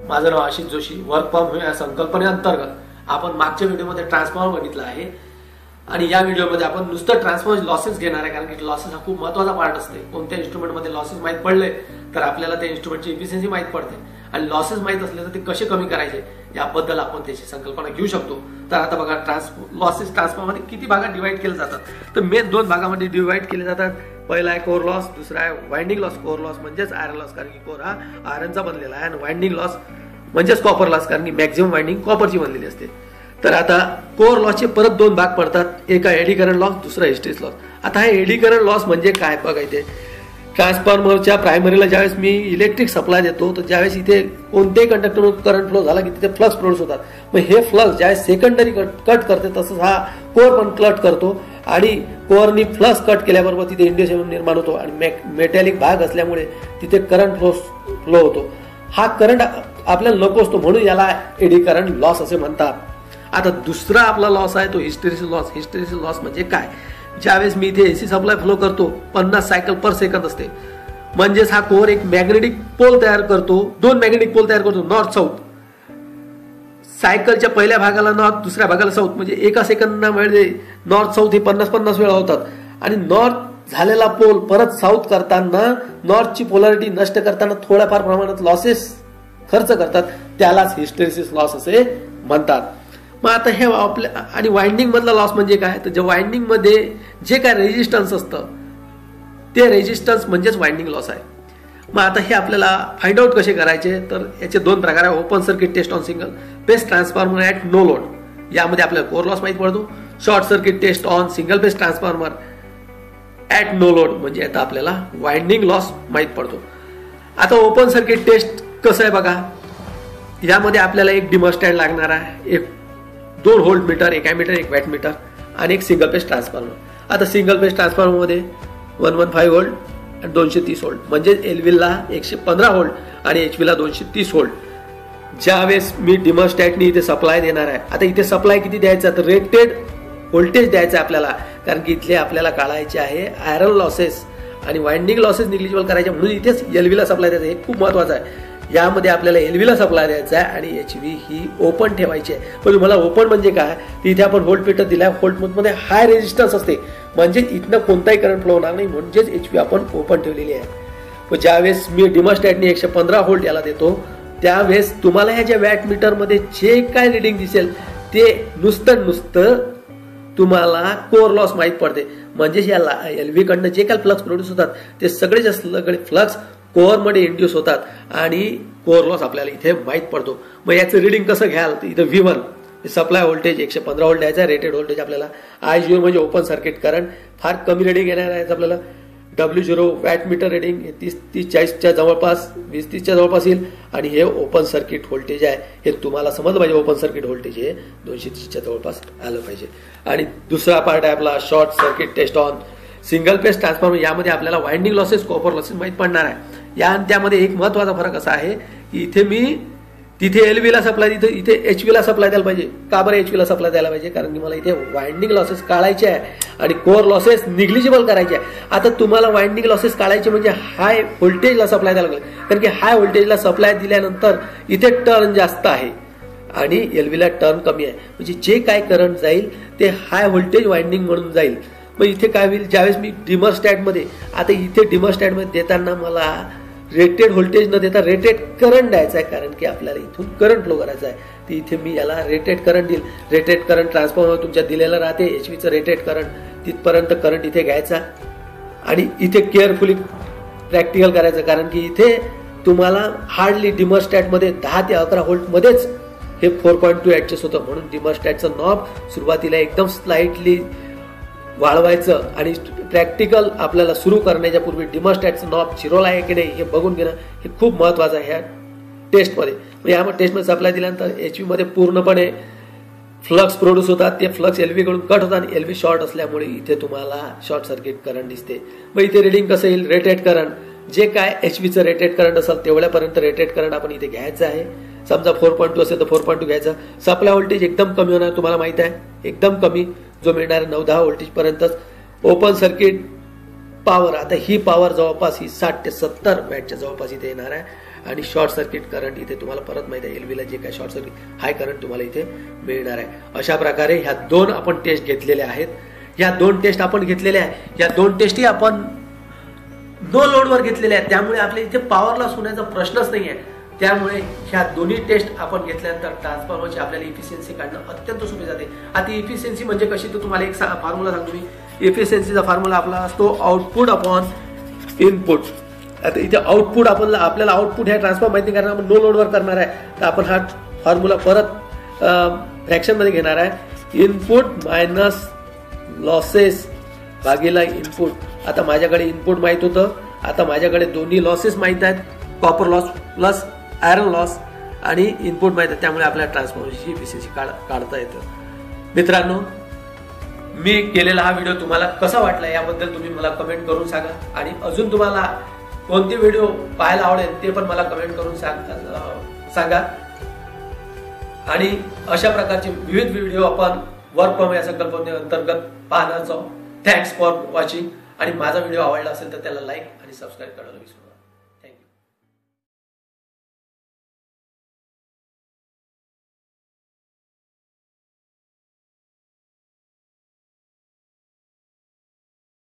माझं नाव Ashish Joshi. Work from home या संकल्पनेअंतर्गत आपण मागच्या व्हिडिओमध्ये ट्रान्सफॉर्मर बघितला आहे आणि या व्हिडिओमध्ये आपण नुसतं ट्रान्सफॉर्मर लॉसेस घेणार आहे, कारण की लॉसेस हा खूप महत्त्वाचा पार्ट असते. कोणत्या इन्स्ट्रुमेंटमध्ये लॉसेस माहीत पडले तर आपल्याला त्या इन्स्ट्रुमेंटची इफिशियन्सी माहीत पडते आणि लॉसेस माहीत असले तर ते कसे कमी करायचे याबद्दल आपण त्याची संकल्पना घेऊ शकतो. तर आता बघा, लॉसेस ट्रान्सफॉर्मरमध्ये किती भागात डिवाइड केले जातात. तर मेन 2 भागामध्ये डिवाइड केले जातात. पहिला आहे कोर लॉस, दुसरा आहे वाइंडिंग लॉस. कोर लॉस म्हणजेच आयरन लॉस, कारण की कोर हा आयरनचा बनलेला आहे, आणि वाइंडिंग लॉस म्हणजेच कॉपर लॉस, कारण की मॅक्झिमम वाइंडिंग कॉपरची बनलेली असते. तर आता कोर लॉसचे परत 2 भाग पडतात. एक आहे एडी करंट लॉस, दुसरा हिस्टेरिसिस लॉस. आता हे एडी करंट लॉस म्हणजे काय बघा, इथे ट्रान्सफॉर्मरच्या प्रायमरीला ज्यावेळेस मी इलेक्ट्रिक सप्लाय देतो तर ज्यावेळेस इथे कोणत्याही कंडक्टर करंट फ्लो झाला की तिथे फ्लक्स प्रोड्यूस होतात. मग हे फ्लक्स ज्यावेळेस सेकंडरी कट करते तसंच हा कोर पण कट करतो आणि कोअरनी फ्लक्स कट केल्याबरोबर तिथे इंड्यूस निर्माण होतो आणि मेटॅलिक भाग असल्यामुळे तिथे करंट फ्लो होतो. हा करंट आपल्याला नको असतो म्हणून याला एडी करंट लॉस असे म्हणतात. आता दुसरा आपला लॉस आहे तो हिस्टेरिसिस लॉस. हिस्टेरिसिस लॉस म्हणजे काय, ज्यावेळेस मी इथे एसी सप्लाय फ्लो करतो 50 सायकल पर सेकंद असते, म्हणजेच हा कोर एक मॅग्नेटिक पोल तयार करतो, 2 मॅग्नेटिक पोल तयार करतो नॉर्थ साऊथ. सायकलच्या पहिल्या भागाला नॉर्थ, दुसऱ्या भागाला साऊथ, म्हणजे एका सेकंदामध्ये नॉर्थ साऊथ हे 50-50 वेळा होतात. आणि नॉर्थ झालेला पोल परत साऊथ करताना नॉर्थची पोलॅरिटी नष्ट करताना थोड्याफार प्रमाणात लॉसेस खर्च करतात, त्यालाच हिस्टेरिसिस लॉस असे म्हणतात. मग आता हे आपल्या आणि वाइंडिंग मधला लॉस म्हणजे काय, तर जे वाइंडिंग मध्ये जे काय रेजिस्टन्स असतं ते रेजिस्टन्स म्हणजेच वाइंडिंग लॉस आहे. मग आता हे आपल्याला फाइंड आउट कसे करायचे, तर याचे 2 प्रकार आहे. Open circuit test on single phase transformer at no load, यामध्ये आपल्याला कोर लॉस माहिती पडतो. Short circuit test on single phase transformer at no load म्हणजे आता आपल्याला वाइंडिंग लॉस माहित पडतो. आता ओपन सर्किट टेस्ट कसं आहे बघा, यामध्ये आपल्याला एक डिमॉन्स्ट्रेटर लागणार आहे, एक 2 व्होल्ट मीटर, एक ॲमीटर, एक वॅट मीटर आणि एक सिंगल फेज ट्रान्सफॉर्मर. आता सिंगल फेज ट्रान्सफॉर्मर मध्ये 115 व्होल्ट आणि 230 व्होल्ट, म्हणजे एलव्हीला 115 व्होल्ट आणि एचव्हीला 230 व्होल्ट. ज्यावेळेस मी डिमॉन्स्ट्रेटनी इथे सप्लाय देणार आहे, आता इथे सप्लाय किती द्यायचा, तर रेटेड व्होल्टेज द्यायचं आपल्याला, कारण की इथले आपल्याला काढायचे आहे आयरन लॉसेस आणि वाइंडिंग लॉसेस निग्लिजिबल करायचे, म्हणून इथेच एलव्हीला सप्लाय द्यायचा. हे खूप महत्वाचं आहे. यामध्ये आपल्याला एलव्हीला सप्लाय द्यायचा आहे आणि एचव्ही ही ओपन ठेवायची आहे. पण तुम्हाला ओपन म्हणजे काय, इथे आपण व्होल्ट मीटर दिलाय, व्होल्टमध्ये हाय रेजिस्टन्स असते, म्हणजे इथनं कोणताही करंट फ्लो होणार नाही, म्हणजेच एचव्ही आपण ओपन ठेवलेली आहे. पण ज्यावेळेस मी डिमॉन्स्ट्रेटनी 115 व्होल्ट याला देतो त्यावेळेस तुम्हाला ह्याच्या वॅट मीटरमध्ये जे काय रिडिंग दिसेल ते नुसतं तुम्हाला कोर लॉस माहीत पडते. म्हणजे या एलव्ही कडनं जे काय फ्लक्स प्रोड्यूस होतात ते सगळे फ्लक्स कोअरमध्ये इंड्यूस होतात आणि कोर लॉस आपल्याला इथे माहीत पडतो. मग याचं रिडिंग कसं घ्याल, तर इथं V1 सप्लाय व्होल्टेज 115 व्होल्ट द्यायचा, रेटेड व्होल्टेज आपल्याला I0 म्हणजे ओपन सर्किट करंट, फार कमी रिडिंग येणार आहे आपल्याला. W0 वॅट मीटर रिडिंग 30-40च्या जवळपास, 20-30च्या जवळपास येईल आणि हे ओपन सर्किट व्होल्टेज आहे. हे तुम्हाला समजलं पाहिजे, ओपन सर्किट व्होल्टेज हे 230च्या जवळपास आलं पाहिजे. आणि दुसरा पार्ट आहे आपला short circuit test on single phase transformer. यामध्ये आपल्याला वाइंडिंग लॉसेस, कॉपर लॉसेस माहीत पडणार आहे. या आणि त्यामध्ये एक महत्वाचा फरक असा आहे की इथे मी तिथे एलव्हीला सप्लाय, इथे एचव्हीला सप्लाय द्यायला पाहिजे. का बरं एचव्हीला सप्लाय द्यायला पाहिजे, कारण की मला इथे वाइंडिंग लॉसेस काढायचे आहे आणि कोर लॉसेस निग्लिजिबल करायचे आहे. आता तुम्हाला वाइंडिंग लॉसेस काढायचे म्हणजे हाय व्होल्टेजला सप्लाय द्यायला लागेल, कारण की हाय व्होल्टेजला सप्लाय दिल्यानंतर इथे टर्न जास्त आहे आणि एलव्हीला टर्न कमी आहे, म्हणजे जे काय करंट जाईल ते हाय व्होल्टेज वाइंडिंग म्हणून जाईल. मग इथे काय होईल, ज्यावेळेस मी डिमॉन्स्ट्रेटमध्ये, आता इथे डिमॉन्स्ट्रेटमध्ये देताना मला रेटेड व्होल्टेज न देता रेटेड करंट द्यायचा आहे, कारण की आपल्याला इथून करंट फ्लो करायचा आहे. तर इथे मी याला रेटेड करंट देईल. रेटेड करंट ट्रान्सफॉर्मर तुमच्या दिलेलं राहते, एचव्हीचं रेटेड करंट, तिथपर्यंत करंट इथे घ्यायचा आणि इथे केअरफुली प्रॅक्टिकल करायचं, कारण की इथे तुम्हाला हार्डली डिमॉन्स्ट्रेटमध्ये 10 ते 11 व्होल्टमध्येच हे 4.2 ॲडजस्ट होतं. म्हणून डिमॉन्स्ट्रेटचं नॉब सुरुवातीला एकदम स्लाइटली वाढवायचं आणि प्रॅक्टिकल आपल्याला सुरू करण्याच्या पूर्वी डिमॉन्स्ट्रेटचं नॉब चिरोला आहे की नाही हे बघून घेणं हे खूप महत्वाचं आहे ह्या टेस्टमध्ये. यामध्ये टेस्टमध्ये सप्लाय दिल्यानंतर एचव्ही मध्ये पूर्णपणे फ्लक्स प्रोड्यूस होतात, ते फ्लक्स एलव्ही कडून कट होतात आणि एलव्ही शॉर्ट असल्यामुळे इथे तुम्हाला शॉर्ट सर्किट करंट दिसते. मग इथे रिडिंग कसं येईल, रेटेड करंट, जे काय एचव्हीचं रेटेड करंट असेल तेवढ्यापर्यंत रेटेड करंट आपण इथे घ्यायचं आहे. समजा 4.2 असेल तर 4.2 घ्यायचं. सप्लाय व्होल्टेज एकदम कमी होणार, तुम्हाला माहित आहे, एकदम कमी जो मिळणार 9-10 व्होल्टेज पर्यंतच. ओपन सर्किट पॉवर, आता ही पॉवर जवळपास ही 60 ते 70 वॅटच्या जवळपास इथे येणार आहे आणि शॉर्ट सर्किट करंट इथे तुम्हाला परत माहिती आहे एलव्हीला जे काय शॉर्ट सर्किट हाय करंट तुम्हाला इथे मिळणार आहे. अशा प्रकारे ह्या 2 आपण टेस्ट घेतलेल्या आहेत. ह्या 2 टेस्ट आपण घेतलेल्या आहेत. या 2 टेस्टही आपण नो लोडवर घेतलेल्या आहेत, त्यामुळे आपल्या इथे पॉवर लॉस होण्याचा प्रश्नच नाही आहे. त्यामुळे ह्या दोन्ही टेस्ट आपण घेतल्यानंतर ट्रान्सफॉर्मरची आपल्याला इफिशियन्सी काढणं अत्यंत सोपी जाते. आता इफिशियन्सी म्हणजे कशी, तर तुम्हाला एक फॉर्म्युला सांगतो मी. इफिशियन्सीचा फॉर्म्युला आपला असतो आउटपुट अपॉन इनपुट. आता इथे आउटपुट आपल्याला आउटपुट ह्या ट्रान्सफॉर्म माहिती करणार आपण नो लोडवर करणार आहे, तर आपण हा फॉर्म्युला परत फ्रॅक्शन मध्ये घेणार आहे. इनपुट मायनस लॉसेस भागीला इनपुट. आता माझ्याकडे इनपुट माहित होतं, आता माझ्याकडे दोन्ही लॉसेस माहित आहेत, copper loss plus iron loss आणि इनपुट माहित आहे. त्यामुळे आपल्याला ट्रान्सफॉर्मरची इफिशियन्सी काढता येतं. मित्रांनो, मी केलेला हा व्हिडिओ तुम्हाला कसा वाटला याबद्दल तुम्ही मला कमेंट करून सांगा आणि अजून तुम्हाला कोणते व्हिडिओ पाहायला आवडेल ते पण मला कमेंट करून सांगा. आणि अशा प्रकारचे विविध व्हिडिओ आपण वर्क फ्रॉम या संकल्पनेअंतर्गत पाहणार आहोत. Thanks for watching. आणि माझा व्हिडिओ आवडला असेल तर त्याला लाईक आणि सबस्क्राईब करायला विसरू नका.